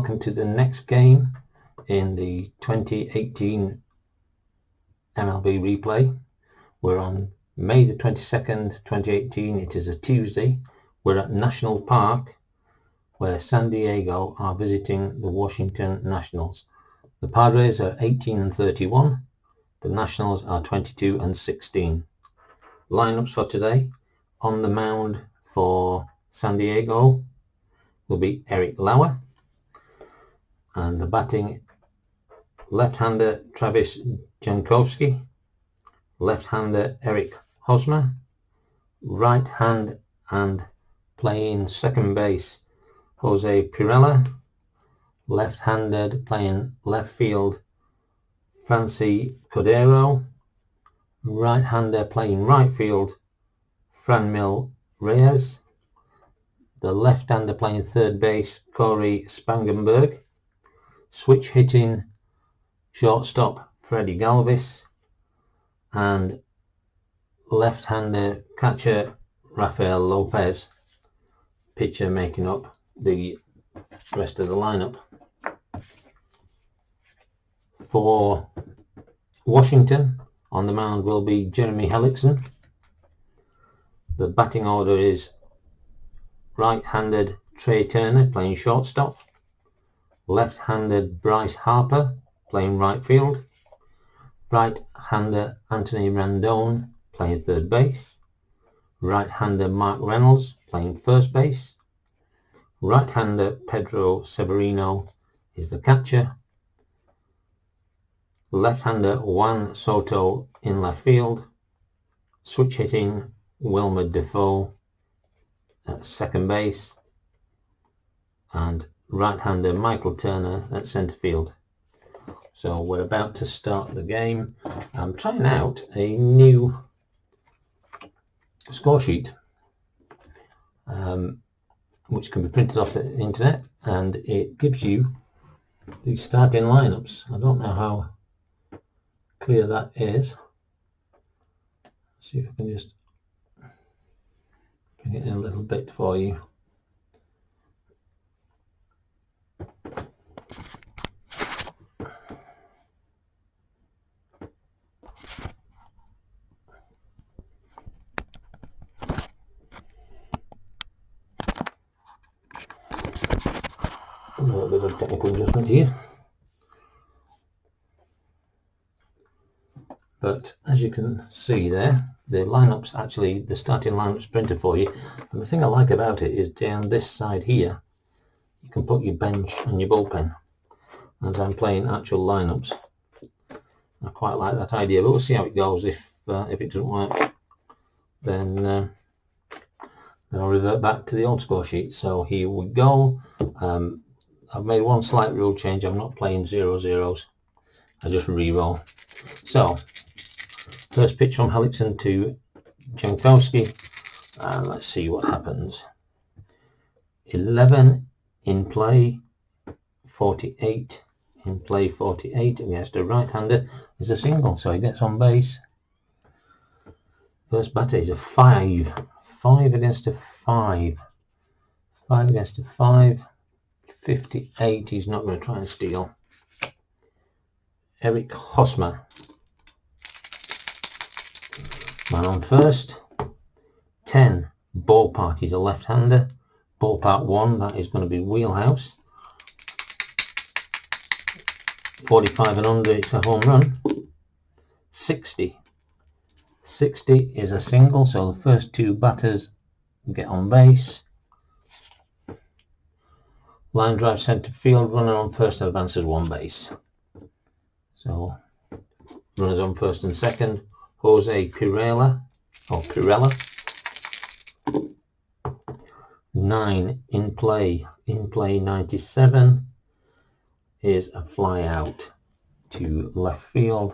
welcome to the next game in the 2018 MLB replay. We're on May the 22nd, 2018. It is a Tuesday. We're at National Park, where San Diego are visiting the Washington Nationals. The Padres are 18-31. The Nationals are 22-16. Lineups for today: on the mound for San Diego will be Eric Lauer, and the batting, left-hander Travis Jankowski, left-hander Eric Hosmer, right hand and playing second base Jose Pirela, left-handed playing left field Francie Cordero, right-hander playing right field Franmil Reyes, the left-hander playing third base Corey Spangenberg, switch hitting shortstop Freddie Galvis, and left-hander catcher Rafael Lopez. Pitcher making up the rest of the lineup. For Washington, on the mound will be Jeremy Hellickson. The batting order is right-handed Trey Turner playing shortstop, left-handed Bryce Harper playing right field, right-hander Anthony Rendon playing third base, right-hander Mark Reynolds playing first base, right-hander Pedro Severino is the catcher, left-hander Juan Soto in left field, switch hitting Wilmer Defoe at second base, and right-hander Michael Turner at centre field. So we're about to start the game. I'm trying out a new score sheet which can be printed off the internet, and it gives you the starting lineups. I don't know how clear that is. Let's see if I can just bring it in a little bit for you. A little bit of technical adjustment here, but as you can see there, the lineups, actually the starting lineups printed for you. And the thing I like about it is down this side here you can put your bench and your bullpen. As I'm playing actual lineups, I quite like that idea, but we'll see how it goes. If it doesn't work, then I'll revert back to the old score sheet. So here we go. I've made one slight rule change. I'm not playing 0-0s. I just re-roll. So, first pitch from Hellickson to Jankowski, and let's see what happens. 11 in play, 48 in play, 48 against a right-hander is a single, so he gets on base. First batter is a 5 against a 5 against a 5. 58, he's not going to try and steal. Eric Hosmer, man on first. 10, ballpark, he's a left-hander. Ballpark 1, that is going to be wheelhouse. 45 and under, it's a home run. 60 is a single, so the first two batters get on base. Line drive centre field, runner on first and advances one base. So runners on first and second. Jose Pirela, or Pirella. 9 in play 97 is a fly out to left field,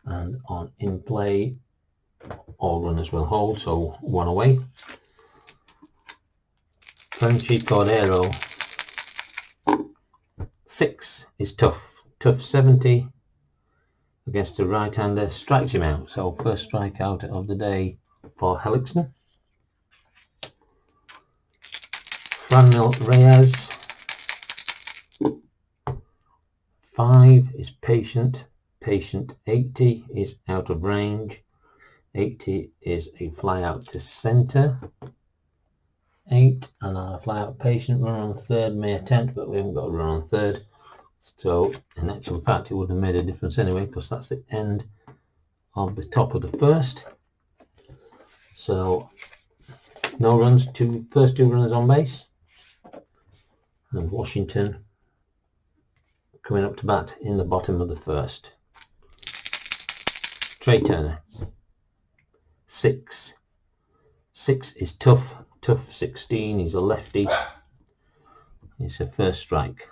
and on in play all runners will hold, so one away. Francie Cordero, 6 is tough 70 against a right-hander, strikes him out, so first strikeout of the day for Hellickson. Franmil Reyes, 5 is patient. Patient 80 is out of range. 80 is a fly out to centre. 8 and our fly out patient run on third may attempt, but we haven't got a run on third. So in actual fact it wouldn't have made a difference anyway, because that's the end of the top of the first. So no runs, first two runners on base, and Washington coming up to bat in the bottom of the first. Trey Turner. 6 is tough 16, he's a lefty, it's a first strike.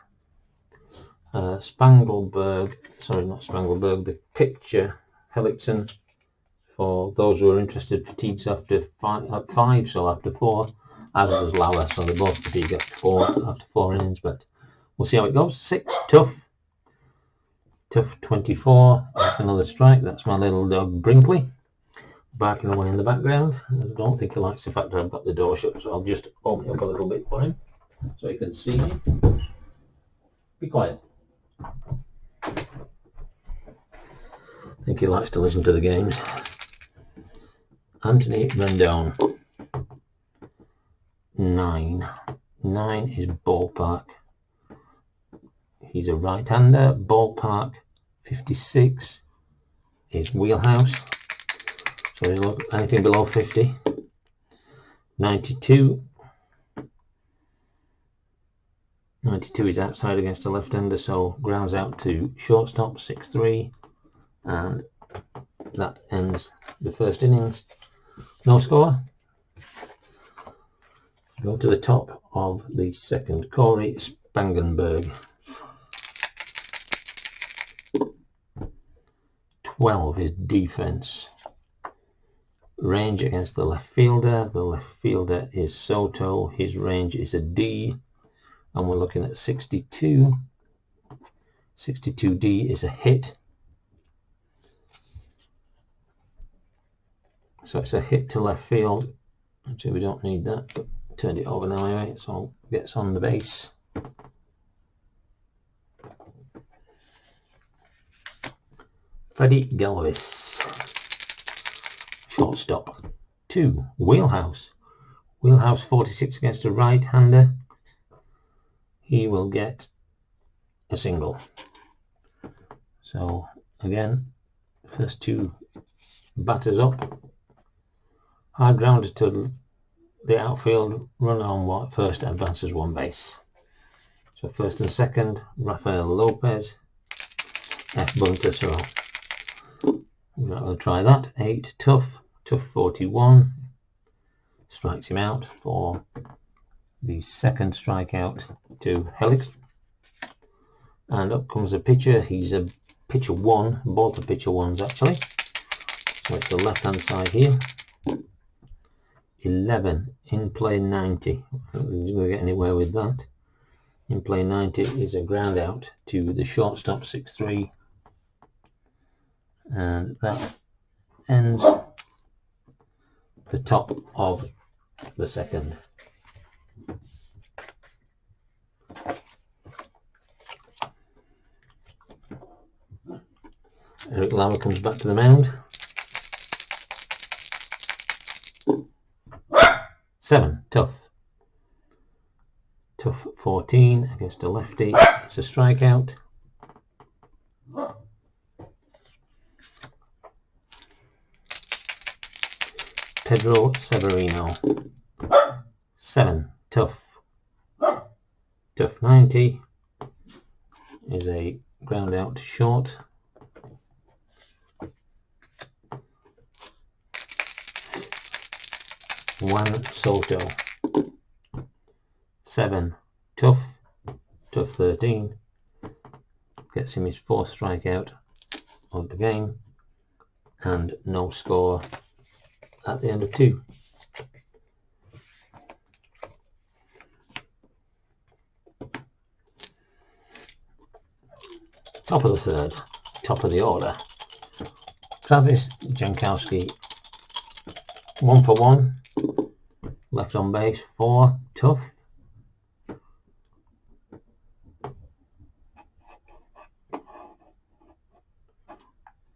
Spangleberg, sorry not Spangleberg, the pitcher Hellickson, for those who are interested, fatigues after 5, so after 4, as does Lauer, so they both fatigue after 4 innings, but we'll see how it goes. 6 tough 24, that's another strike. That's my little dog Brinkley barking away in the background. I don't think he likes the fact that I've got the door shut, so I'll just open it up a little bit for him so he can see me. Be quiet. I think he likes to listen to the games. Anthony Rendon. 9 is ballpark. He's a right-hander. Ballpark 56 is wheelhouse. So anything below 50. 92 is outside against a left-hander, so grounds out to shortstop 6-3, and that ends the first innings. No score. Go to the top of the second. Corey Spangenberg. 12 is defense. Range against the left fielder. The left fielder is Soto. His range is a D, and we're looking at 62. 62D is a hit. So it's a hit to left field. Actually, we don't need that, but turned it over now anyway, so it gets on the base. Freddie Galvis. Shortstop. 2. Wheelhouse. Wheelhouse 46 against a right-hander. He will get a single. So again, first two batters up. High grounder to the outfield, run on first, advances 1 base. So first and second, Rafael Lopez, F bunter, so we're not going to try that. 8 tough 41, strikes him out for the second strikeout to Helix. And up comes a pitcher. He's a pitcher 1, both the pitcher 1s actually, so it's the left hand side here. 11 in play 90. I don't think he's going to get anywhere with that. In play 90 is a ground out to the shortstop 6-3, and that ends the top of the second. Eric Lauer comes back to the mound. 7 tough 14 against a lefty. It's a strikeout. Pedro Severino. 7 tough 90 is a ground out to short. Juan Soto. 7 tough 13, gets him his 4th strikeout of the game, and no score at the end of 2. Top of the third, top of the order. Travis Jankowski, 1 for 1, left on base, 4 tough.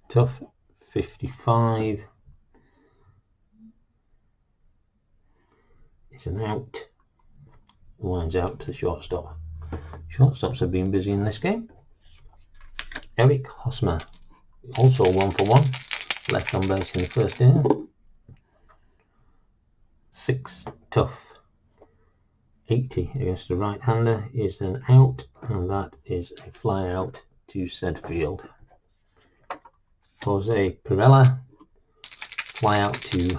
tough, 55. It's an out. Lines out to the shortstop. Shortstops have been busy in this game. Eric Hosmer, also 1-for-1, left on base in the first inning. 6 tough. 80 against the right-hander is an out, and that is a fly out to center field. Jose Pirela, fly out to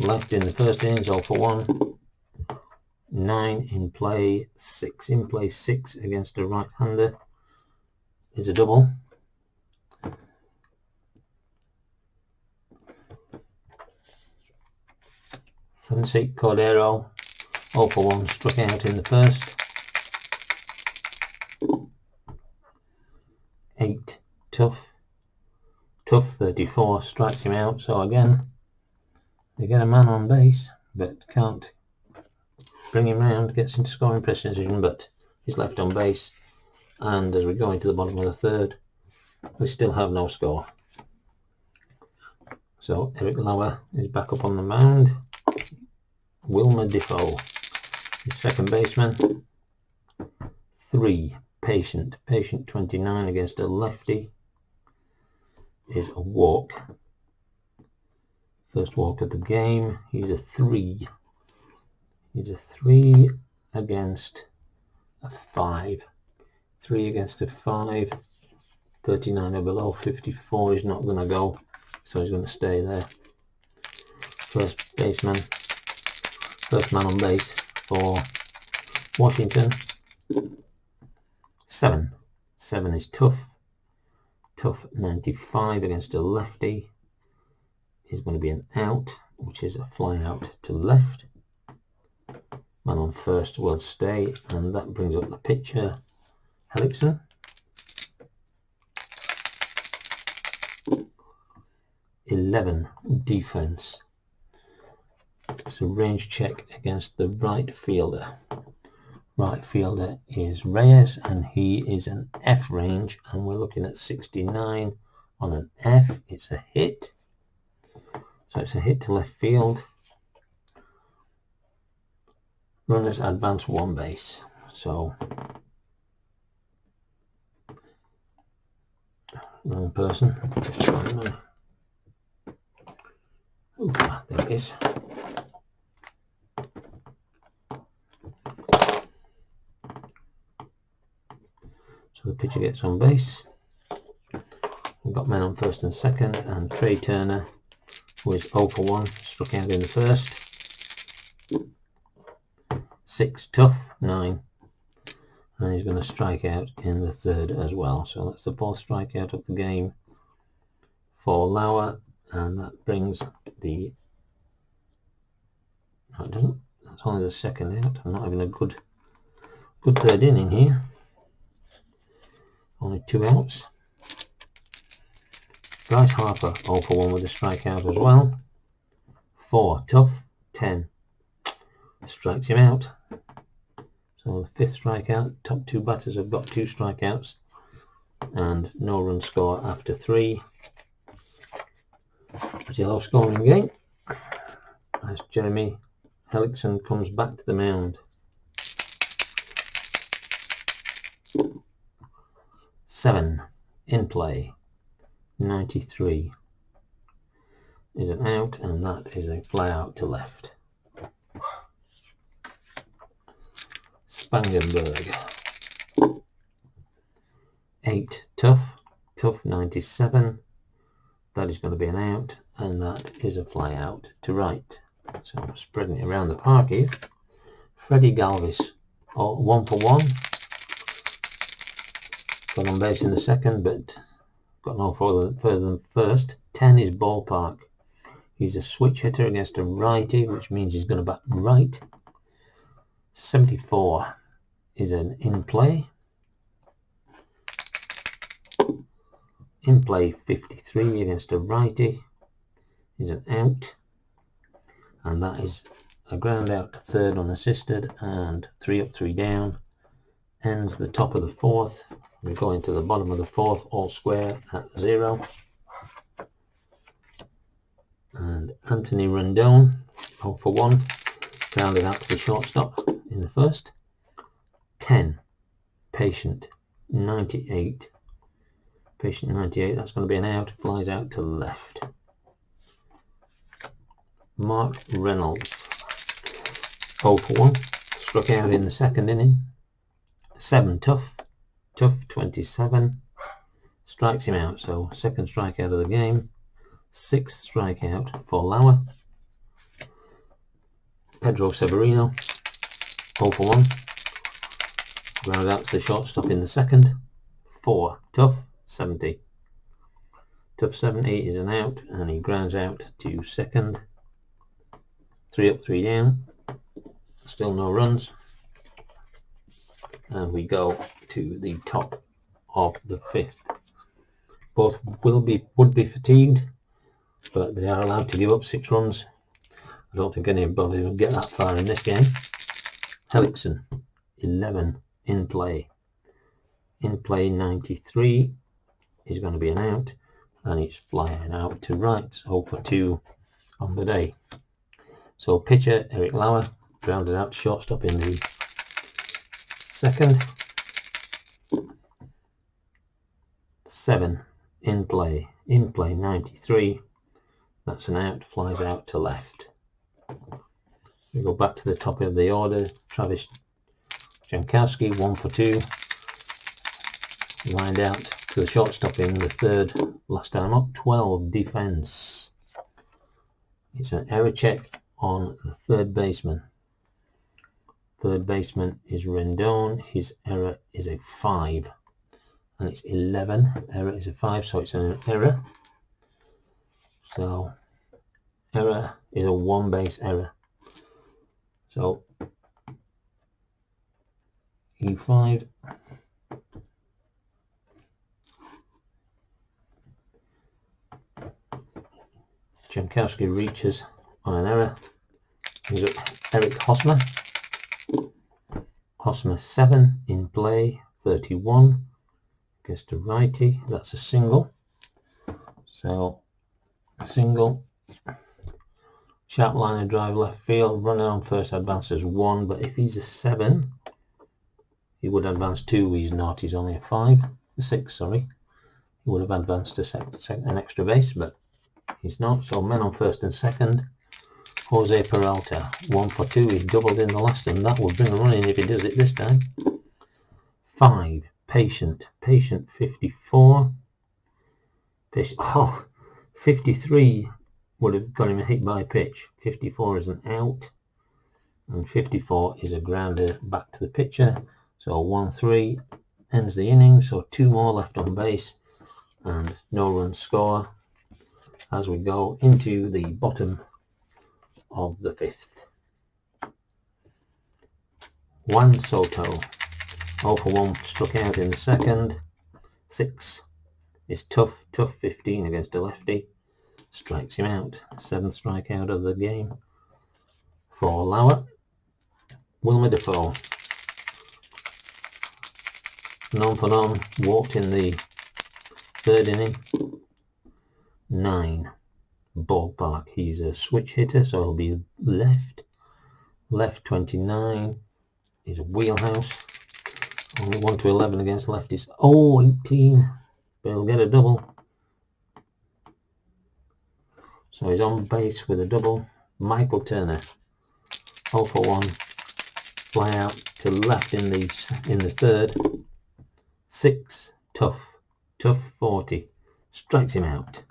left in the first inning, 0-for-1. 9 in play, 6 in play, 6 against a right-hander is a double. Fancy Cordero, 0-for-1, struck out in the first. 8 tough. Tough, 34, strikes him out. So again, they get a man on base, but can't bring him round, gets into scoring precision, but he's left on base. And as we go into the bottom of the third, we still have no score. So Eric Lauer is back up on the mound. Wilmer Defoe, his second baseman. 3, Patient 29 against a lefty is a walk. First walk of the game. He's a 3. He's a 3 against a 5. 3 against a 5. 39 or below. 54 is not going to go, so he's going to stay there. First baseman. First man on base for Washington. 7. 7 is tough. Tough, 95 against a lefty is going to be an out, which is a fly out to left. Man on first will stay, and that brings up the pitcher, Hellickson. 11, defense. It's a range check against the right fielder. Right fielder is Reyes, and he is an F range, and we're looking at 69 on an F. It's a hit. So it's a hit to left field. Runners advance 1 base. So wrong person. Just find my... there it is. So the pitcher gets on base. We've got men on first and second, and Trey Turner, who is 0-for-1, struck out in the first. 6 tough, 9. And he's going to strike out in the third as well. So that's the 4th strikeout of the game for Lauer, and that brings the... No, it doesn't. That's only the second out. I'm not having a good third inning here. Only 2 outs. Bryce Harper 0-for-1 with a strikeout as well. 4 tough, 10 strikes him out. So the 5th strikeout. Top 2 batters have got 2 strikeouts and no run score after 3. Pretty low scoring game as Jeremy Hellickson comes back to the mound. 7 in play, 93 is an out, and that is a fly out to left. Spangenberg, 8 tough, 97, that is going to be an out, and that is a fly out to right. So I'm spreading it around the park here. Freddie Galvis, 1-for-1. Got on base in the second, but got no further than first. 10 is ballpark. He's a switch hitter against a righty, which means he's going to bat right. 74 is an in play. In play 53 against a righty is an out, and that is a ground out to third unassisted, and 3 up, 3 down. Ends the top of the 4th. We're going to the bottom of the 4th, all square at 0. And Anthony Rendon, 0 for 1, grounded out to the shortstop in the first. 10, Patient 98. Patient 98, that's going to be an out, flies out to left. Mark Reynolds, 0 for 1, struck out in the second inning. 7, Tough 27, strikes him out, so second strikeout of the game. 6th strikeout for Lauer. Pedro Severino, 0 for 1, grounded out to the shortstop in the second. 4, Tough 70. Tough 70 is an out, and he grounds out to second. 3 up, 3 down, still no runs, and we go to the top of the 5th. Both would be fatigued, but they are allowed to give up 6 runs. I don't think anybody will get that far in this game. Hellickson, 11, in play. In play 93 is going to be an out, and he's flying out to right, 0 for 2 on the day. So pitcher Eric Lauer grounded out to shortstop in the second. 7, in play 93, that's an out, flies out to left. We go back to the top of the order. Travis Jankowski, 1 for 2, lined out to the shortstop in the third. Last time up, 12, defense. It's an error check on the third baseman. Third baseman is Rendon. His error is a 5, and it's 11. Error is a 5, so it's an error. So error is a 1 base error. So E5. Jankowski reaches on an error. He's up Eric Hosmer. Hosmer 7, in play 31. Gets to righty. That's a single. So a single. Sharp liner drive left field. Runner on first advances 1, but if he's a 7, he would advance 2. He's not. He's only a 6. Sorry. He would have advanced to an extra base, but he's not. So men on first and second. Jose Peralta, 1 for 2. He's doubled in the last, and that will bring a run in if he does it this time. 5, Patient 54. 53 would have got him a hit by pitch. 54 is an out, and 54 is a grounder back to the pitcher. So 1-3 ends the inning. So 2 more left on base, and no run score as we go into the bottom of the 5th. Juan Soto, 0 for 1, struck out in the second. 6 is Tough 15 against a lefty, strikes him out. 7th strikeout of the game for Lauer. Wilmer Defoe, none for none, walked in the third inning. 9, ballpark. He's a switch hitter, so he'll be left 29 is a wheelhouse. Only 1 to 11 against lefties. 18, but he'll get a double. So he's on base with a double. Michael Turner, 0 for 1, fly out to left in the third. 6, Tough 40, strikes him out.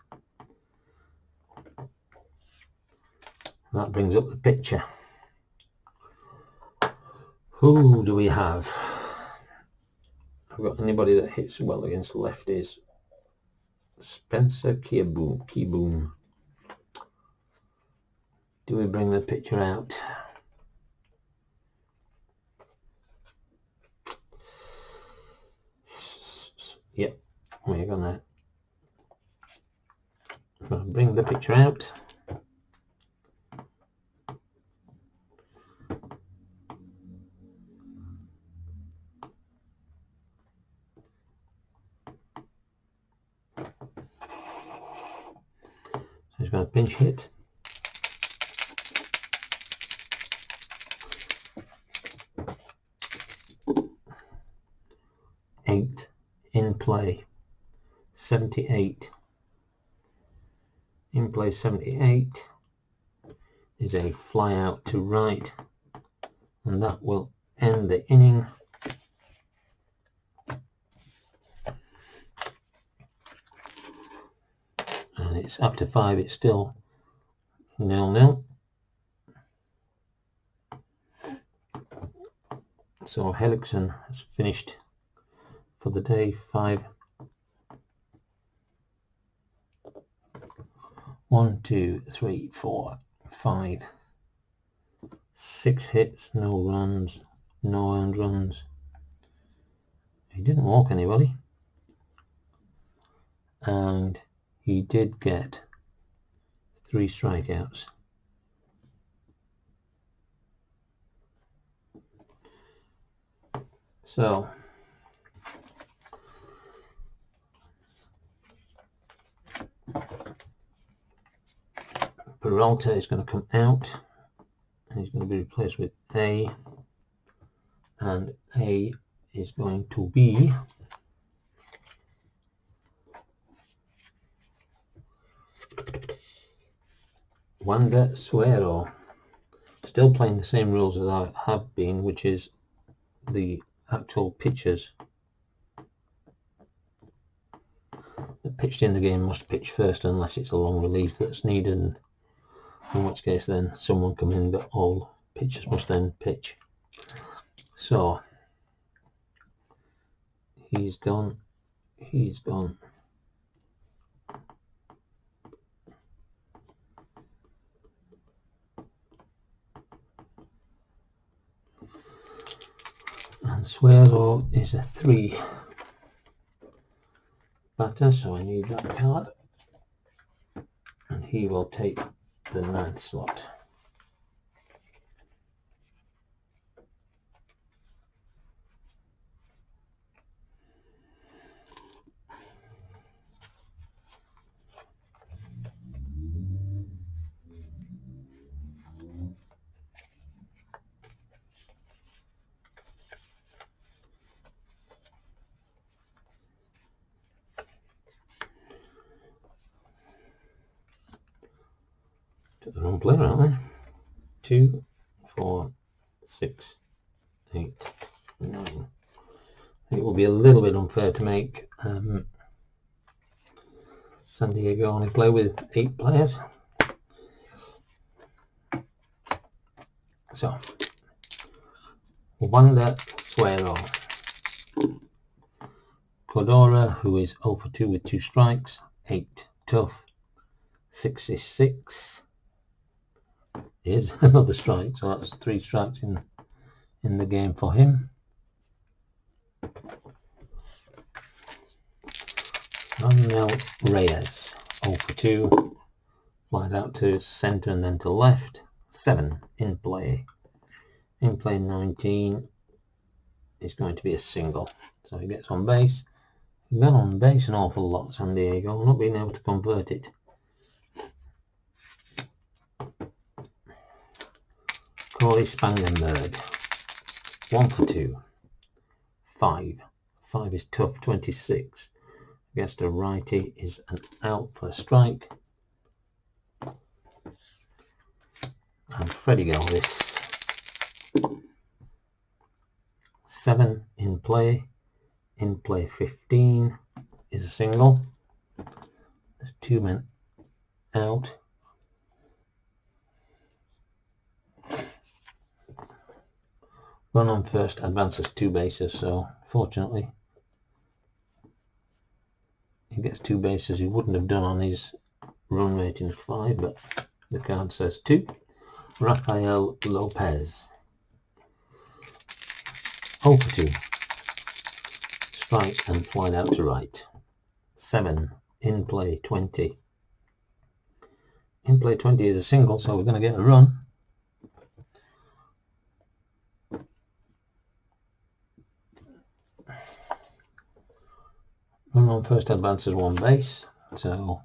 That brings up the picture. Who do we have? I've got anybody that hits well against lefties. Spencer Keyboom. Do we bring the picture out? Yep, we're gonna bring the picture out. He's going to pinch hit. play 78. In play 78 is a fly out to right, and that will end the inning. And it's after 5, it's still 0-0. So Hellickson has finished for the day. 1, 2, 3, 4, 5, 6 hits, no runs, no earned runs. He didn't walk anybody, and he did get 3 strikeouts. So Peralta is going to come out, and he's going to be replaced with A, and A is going to be Wander Suero. Still playing the same rules as I have been, which is the actual pitchers that pitched in the game must pitch first unless it's a long relief that's needed, in which case then someone come in, but all pitchers must then pitch. So he's gone. And Suero is a 3 batter, so I need that card, and he will take the 9th slot. Took the wrong player, aren't they? 2, 4, 6, 8, 9. It will be a little bit unfair to make San Diego only play with 8 players. So, Wander Suero. Cordora, who is 0 for 2 with 2 strikes, 8 tough, 66 is another strike, so that's 3 strikes in the game for him. Manuel Reyes, 0 for 2, flies out to centre and then to left, 7 in play. In play 19 is going to be a single, so he gets on base. He's got on base an awful lot, San Diego, not being able to convert it. Corey Spangenberg, 1 for 2, 5. 5 is tough, 26. Against a righty is an out for a strike. And Freddie Galvis, 7 in play. In play 15 is a single. There's 2 men out. Run on first advances 2 bases, so fortunately he gets 2 bases he wouldn't have done on his run rating of 5, but the card says 2. Rafael Lopez, 0 for 2, strike and flied out to right, 7 in play 20. In play 20 is a single, so we're going to get a run. Run on first advances 1 base, so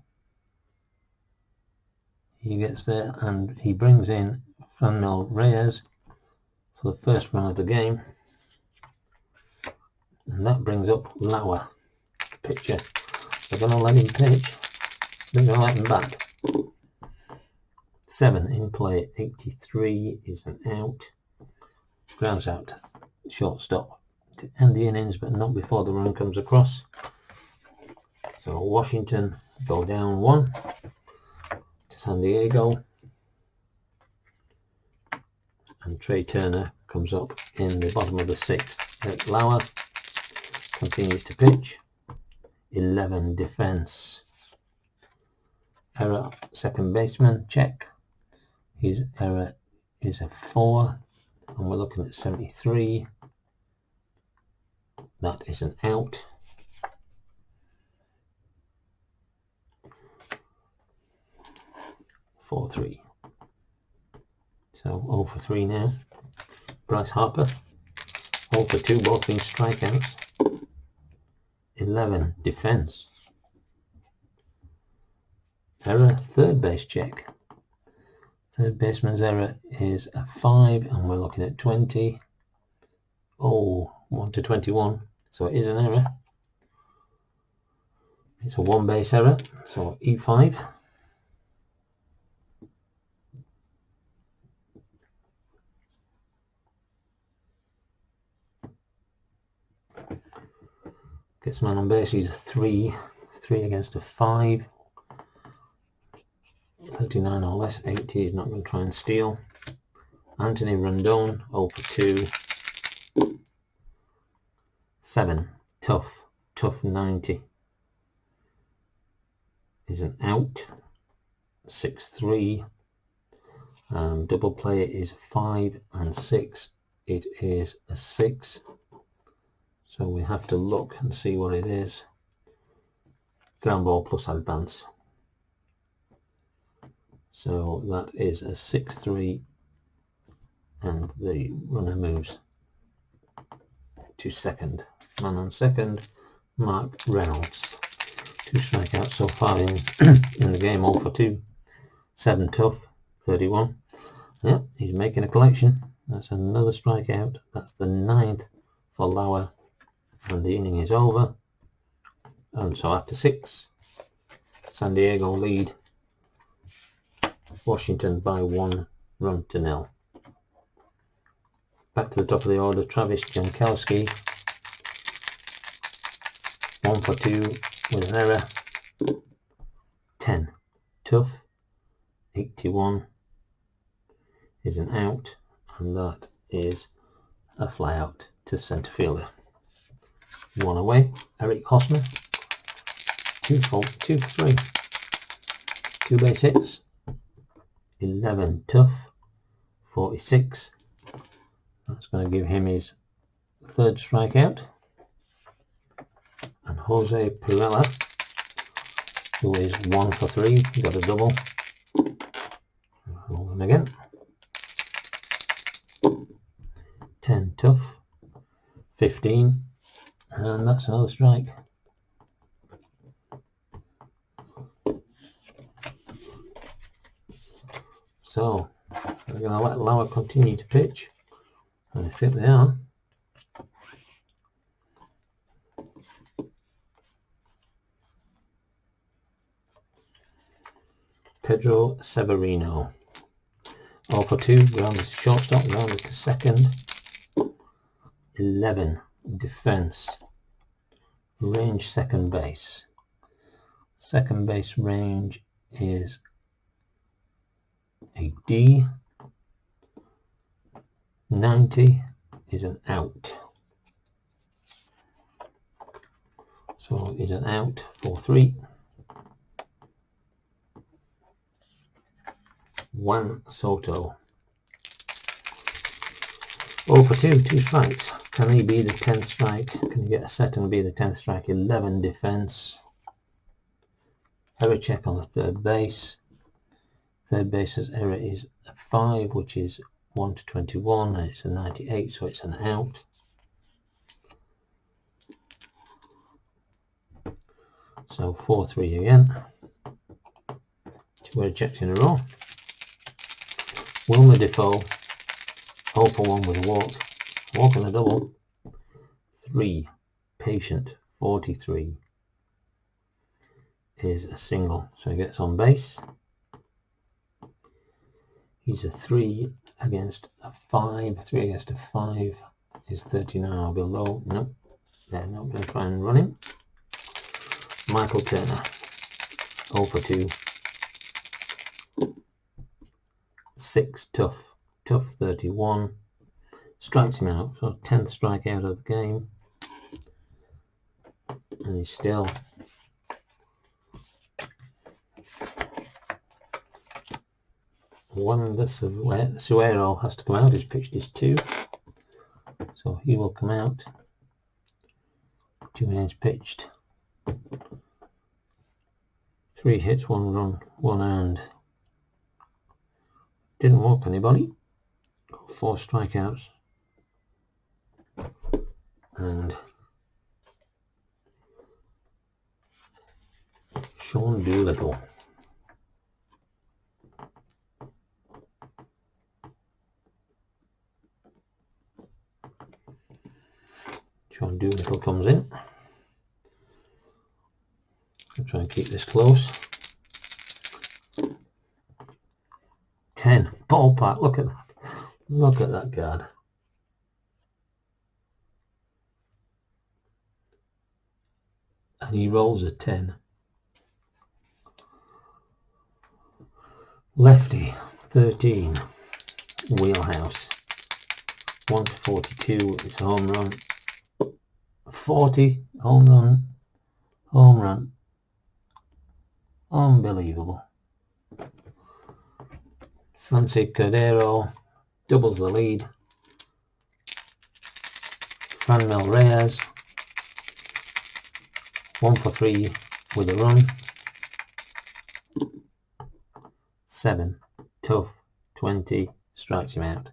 he gets there and he brings in Manuel Reyes for the first run of the game, and that brings up Lauer. pitcher. They're going to let him pitch. They're going to let him bat. 7 in play. 83 is an out. Grounds out to shortstop to end the innings, but not before the run comes across. So Washington go down 1 to San Diego, and Trey Turner comes up in the bottom of the 6th. Eric Lauer continues to pitch. 11 defense. Error second baseman, check. His error is a 4, and we're looking at 73. That is an out. Four, 3. So 0 for 3 now. Bryce Harper, 0 for 2, both being strikeouts. 11 defense. Error third base check. Third baseman's error is a 5, and we're looking at 20. Oh, 1 to 21. So it is an error. It's a 1 base error. So E5. Gets man on base, he's a 3 against a 5. 39 or less, 80 is not going to try and steal. Anthony Rendon, 0 for 2. 7, tough 90 is an out. 6-3. Double play is 5 and 6. It is a 6. So we have to look and see what it is. Ground ball plus advance. So that is a 6-3, and the runner moves to second. Man on second, Mark Reynolds. 2 strikeouts so far in the game, 0 for 2. 7 tough, 31. Yeah, he's making a collection. That's another strikeout. That's the 9th for Lauer, and the inning is over. And so after 6, San Diego lead Washington by 1 run to 0. Back to the top of the order, Travis Jankowski, 1 for 2 with an error. 10 tough. 81 is an out, and that is a fly out to centre fielder. 1 away, Eric Hosmer, 2 for 3. 2 base hits. 11 tough, 46. That's going to give him his 3rd strikeout. And Jose Pirela, who is 1 for 3, got a double. Roll him again. 10 tough, 15, and that's another strike. So we're going to let Lauer continue to pitch, and I think they are. Pedro Severino, 0 for 2, grounded to shortstop, grounded to second. 11 defense. Range second base. Second base range is a D. 90 is an out. So it's an out for 3. Juan Soto, 0 for 2, 2 strikes. Can he be the 10th strike? Can he get a set and be the 10th strike? 11 defense. Error check on the third base. Third base's error is a 5, which is 1 to 21, and it's a 98, so it's an out. So 4-3 again. 2 error checks in a row. Wilmer Defoe, 0 for 1 with a walk and a double. 3, patient, 43. is a single, so he gets on base. He's a 3 against a 5. 3 against a 5 is 39 or below. Nope, they're not going to try and run him. Michael Turner, 0 for 2. 6 tough, 31. Strikes him out, so 10th strikeout of the game. And he's still Wanda Suero has to come out. He's pitched his 2, so he will come out. 2 innings pitched, 3 hits, 1 run, 1 earned. Didn't walk anybody. 4 strikeouts. And Sean Doolittle. Sean Doolittle comes in. I'll try and keep this close. 10. Ballpark. Look at that. Look at that card. And he rolls a 10. Lefty, 13. Wheelhouse. 1 to 42 is a home run. 40, home run. Unbelievable. Fancy Cordero doubles the lead. Franmil Reyes, 1 for 3 with a run. 7, tough, 20, strikes him out.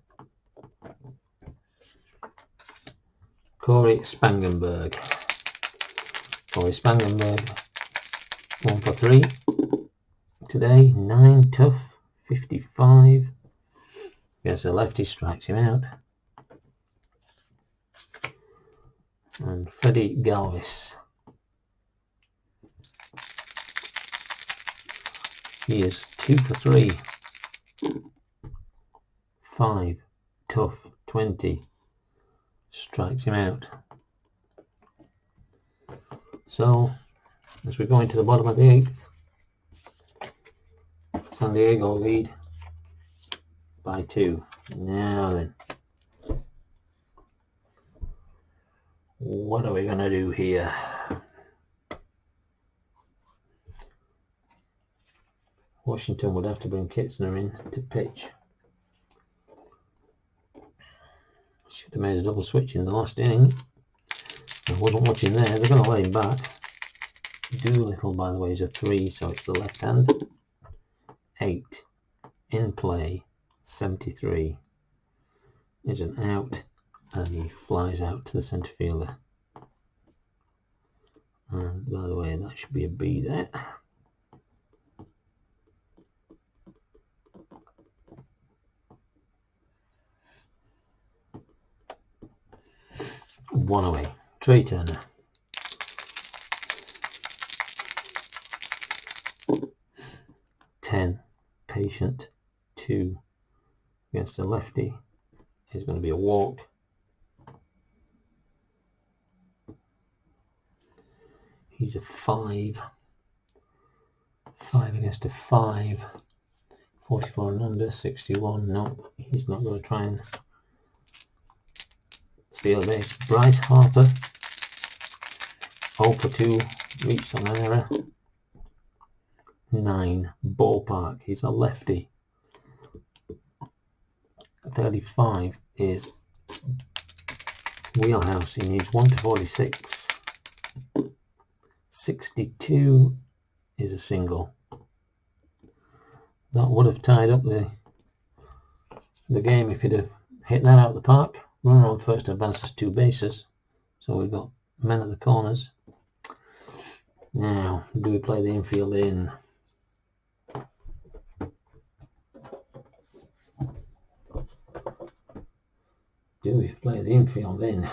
Corey Spangenberg. 1 for 3 today. 9 tough, 55. Yes, a lefty, strikes him out. And Freddie Galvis. He is 2 for 3. 5 tough, 20. Strikes him out. So, as we go into the bottom of the 8th, San Diego lead by 2. Now then, what are we going to do here? Washington would have to bring Kitzner in to pitch. Should have made a double switch in the last inning. I wasn't watching there. They're going to let him bat. Doolittle, by the way, is a 3, so it's the left hand. 8 in play. 73 is an out, and he flies out to the centre fielder. And by the way, that should be a B there. One away. Trey Turner. 10. Patient. 2 against a lefty is going to be a walk. He's a 5. 5 against a 5. 44 and under. 61. No, he's not going to try and steal a base. Bryce Harper, 0 for 2, reached on an error. 9. Ballpark, he's a lefty. 35 is Wheelhouse, he needs 1 to 46. 62 is a single. That would have tied up the game if he'd have hit that out of the park. Runner on first advances 2 bases, so we've got men at the corners. Now, do we play the infield in? Do we play the infield in?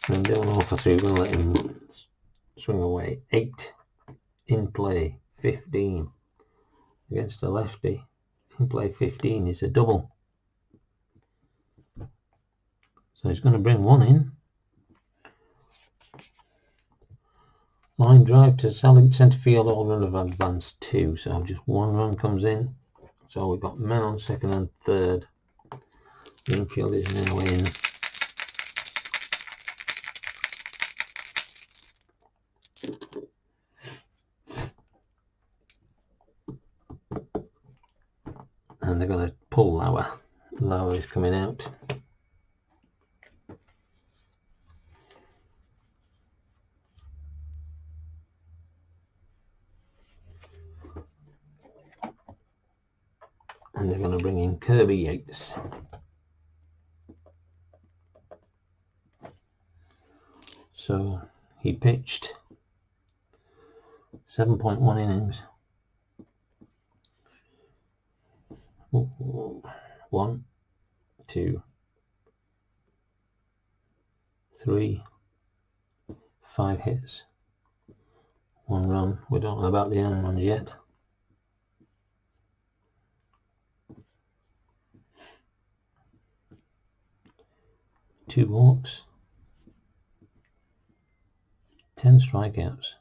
And down off for 3, we're going to let him swing away. 8 in play, 15 against the lefty. In play 15 is a double. So he's going to bring 1 in. Line drive to centre field, all run of advance 2. So just 1 run comes in. So we've got man on second and third. The infield is now in. And they're going to pull Lauer. Lauer is coming out. And they're going to bring in Kirby Yates. So he pitched 7.1 innings. 1, 2, 3, 5 hits, 1 run. We don't know about the earned runs yet. Two walks, 10 strikeouts.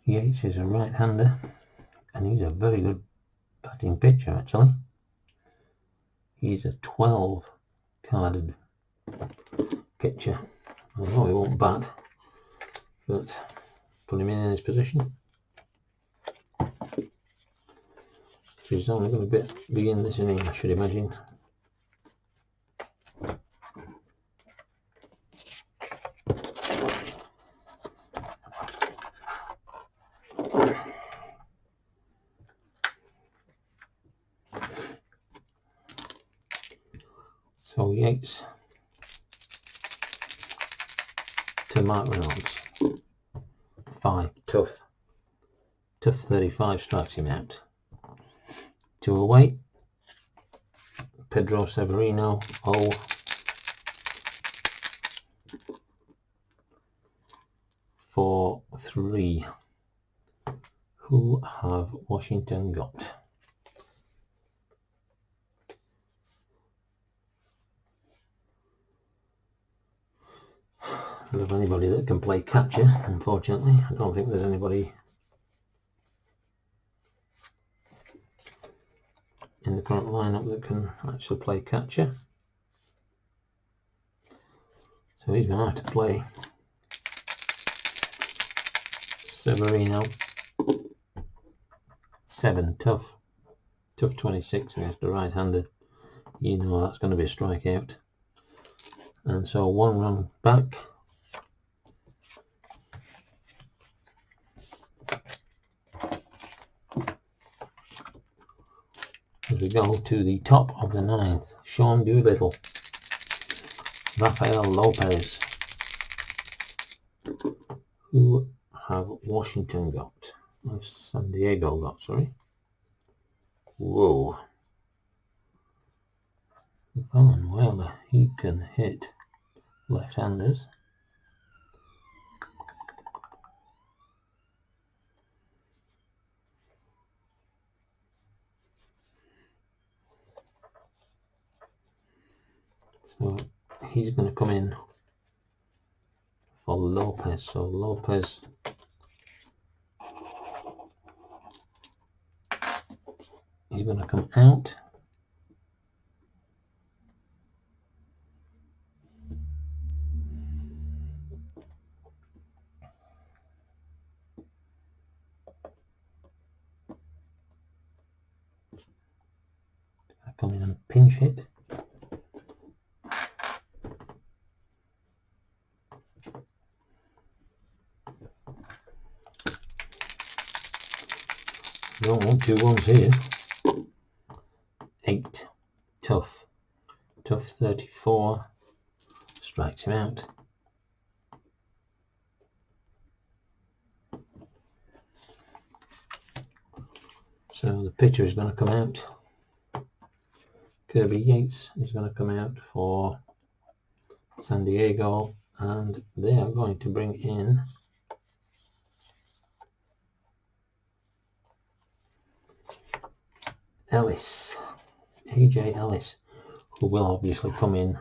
Yates is a right-hander, and he's a very good batting pitcher actually. He's a 12 carded pitcher. I know he won't bat, but put him in his position. So he's only going to begin this inning, I should imagine. So Yates to Mark Reynolds. 5, tough 35 strikes him out. 2 away. Pedro Severino, 0. For 3. Who have Washington got? I don't have anybody that can play catcher, unfortunately. I don't think there's anybody in the current lineup that can actually play catcher. So he's going to have to play Severino. 7, tough 26 against the right-hander. You know that's going to be a strikeout. And so 1 run back. As we go to the top of the 9th, Sean Doolittle, Rafael Lopez. Who have Washington got? Oh, San Diego got, sorry. Whoa. Van Wilder, he can hit left-handers. So he's going to come in for Lopez. So Lopez he's going to come out. Come in and pinch hit. Don't want 2 1s here. 8. Tough. Tough 34. Strikes him out. So the pitcher is going to come out. Kirby Yates is going to come out for San Diego, and they are going to bring in Ellis, AJ Ellis, who will obviously come in.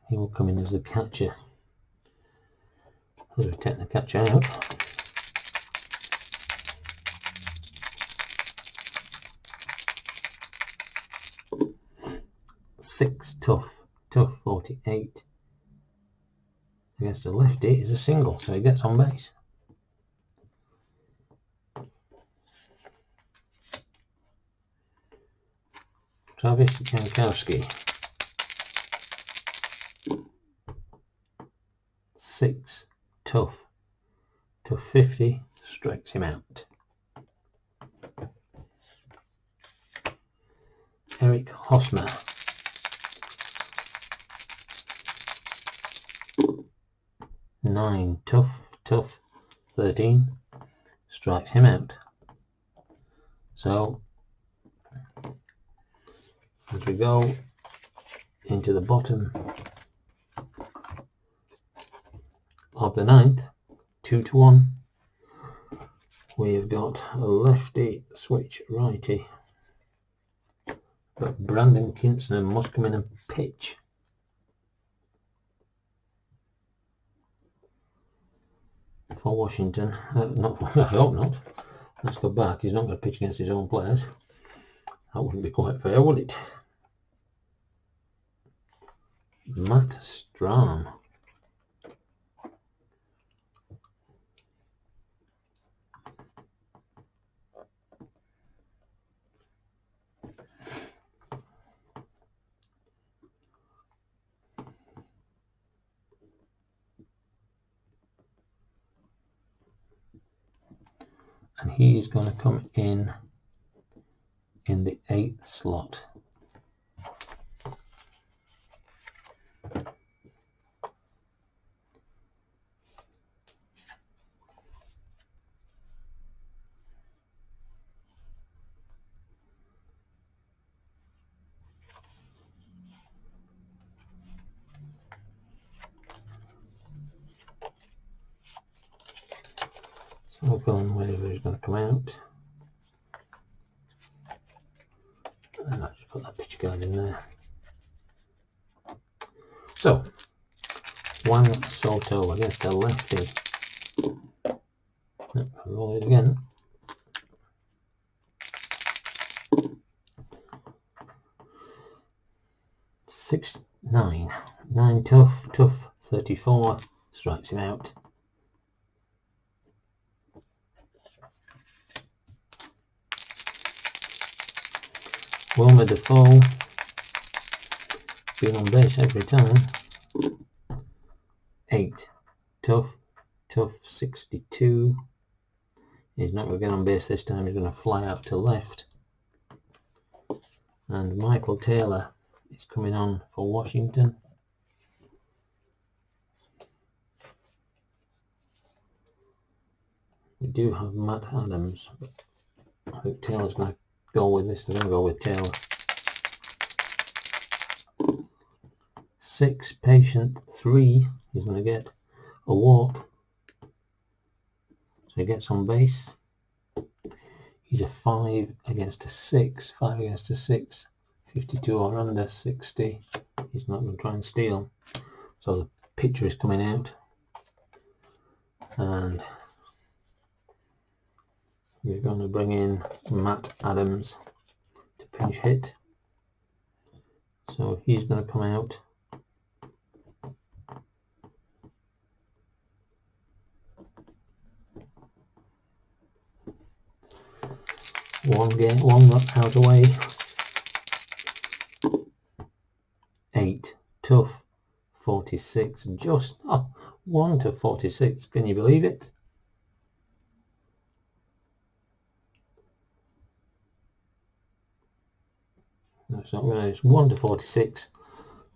He will come in as the catcher. Let's take the catcher out. Six tough 48 against a lefty is a single, so he gets on base. Travis Jankowski. 6 tough 50 strikes him out. Eric Hosmer. 9 tough 13 strikes him out. So as we go into the bottom of the 9th, 2-1, we've got a lefty switch righty, but Brandon Kintzner must come in and pitch. For Washington. Not, I hope not. Let's go back. He's not going to pitch against his own players. That wouldn't be quite fair, would it? Matt Strahm. And he's going to come in the 8th slot. So I'll go on wherever he's going to come out. And I'll just put that pitch guide in there. So, Juan Soto against a lefty. Roll it again. Nine tough 34 strikes him out. Wilmer Defoe, been on base every time. 8 tough 62. He's not going to get on base this time. He's going to fly out to left. And Michael Taylor is coming on for Washington. We do have Matt Adams, but I think Taylor's going to go with this. They're going to go with Taylor. 6 patient 3. He's going to get a walk, so he gets on base. He's a 5 against a 6. 5 against a 6. 52 or under, 60. He's not going to try and steal. So the pitcher is coming out, and we're going to bring in Matt Adams to pinch hit. So he's going to come out. One out away. 46, just 1 to 46. Can you believe it? No, it's not right. It's 1 to 46,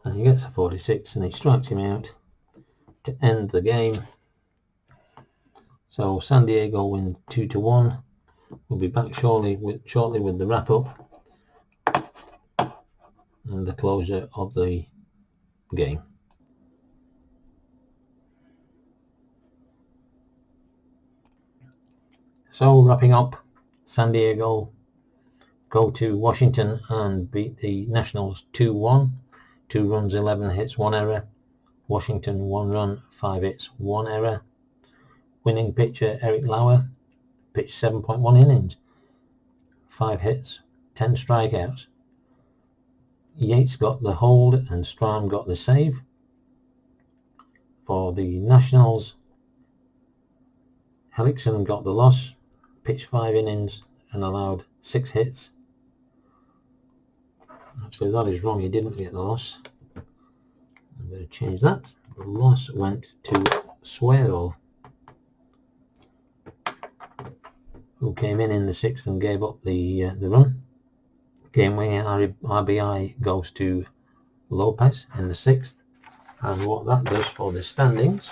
and he gets a 46, and he strikes him out to end the game. So San Diego win 2 to 1. We'll be back shortly with the wrap up and the closure of the game. So wrapping up, San Diego go to Washington and beat the Nationals 2-1. 2 runs, 11 hits, 1 error. Washington 1 run, 5 hits, 1 error. Winning pitcher Eric Lauer pitched 7.1 innings, 5 hits, 10 strikeouts. Yates got the hold and Strahm got the save. For the Nationals, Hellickson got the loss, pitched 5 innings and allowed 6 hits. Actually, that is wrong, he didn't get the loss. I'm going to change that. The loss went to Suero, who came in the 6th and gave up the run. Game-winning RBI goes to Lopez in the 6th, and what that does for the standings,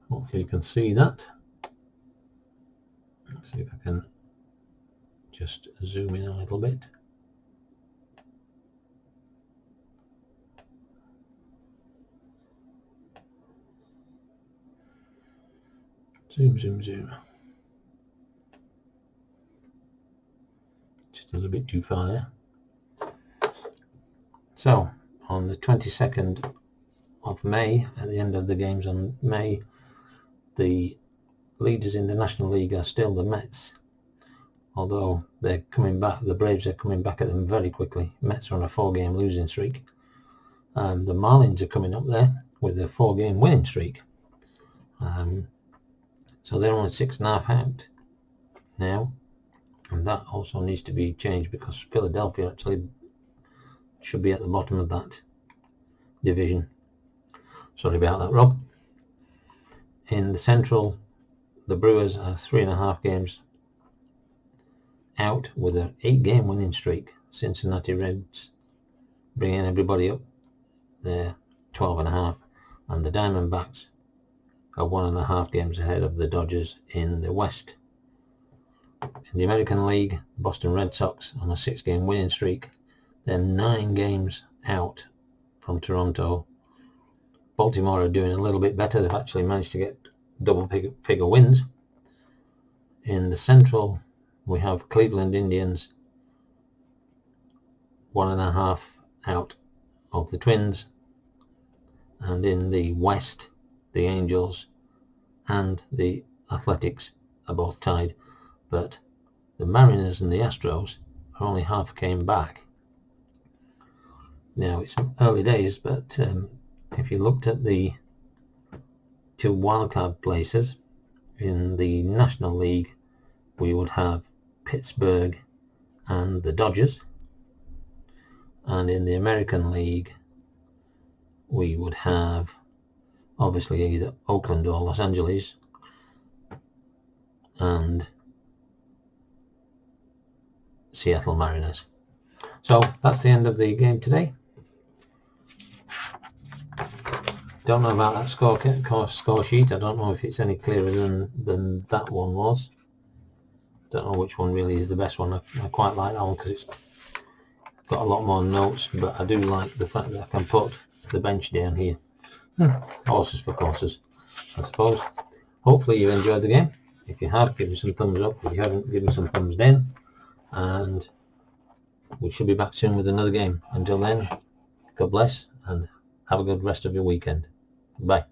hopefully you can see that. Let's see if I can just zoom in a little bit. Zoom. Just a little bit too far there. So, on the 22nd of May, at the end of the games on May, the leaders in the National League are still the Mets. Although they're coming back, the Braves are coming back at them very quickly. Mets are on a 4-game losing streak. The Marlins are coming up there with a 4-game winning streak. So they're only 6.5 out now, and that also needs to be changed because Philadelphia actually should be at the bottom of that division. Sorry about that, Rob. In the Central, the Brewers are 3.5 games out with an 8-game winning streak. Cincinnati Reds bringing everybody up. They're 12.5, and the Diamondbacks are 1.5 games ahead of the Dodgers in the West. In the American League, Boston Red Sox on a 6-game winning streak. They're 9 games out from Toronto. Baltimore are doing a little bit better. They've actually managed to get double figure wins. In the Central, we have Cleveland Indians 1.5 out of the Twins, and in the West, the Angels and the Athletics are both tied, but the Mariners and the Astros are only half game back. Now, it's early days, but if you looked at the 2 wildcard places in the National League, we would have Pittsburgh and the Dodgers, and in the American League we would have obviously either Oakland or Los Angeles and Seattle Mariners. So that's the end of the game today. Don't know about that score sheet. I don't know if it's any clearer than that one was. Don't know which one really is the best one. I quite like that one because it's got a lot more notes, but I do like the fact that I can put the bench down here. Horses for courses, I suppose. Hopefully you enjoyed the game. If you have, give me some thumbs up. If you haven't, give me some thumbs down. And we should be back soon with another game. Until then, God bless and have a good rest of your weekend. Bye.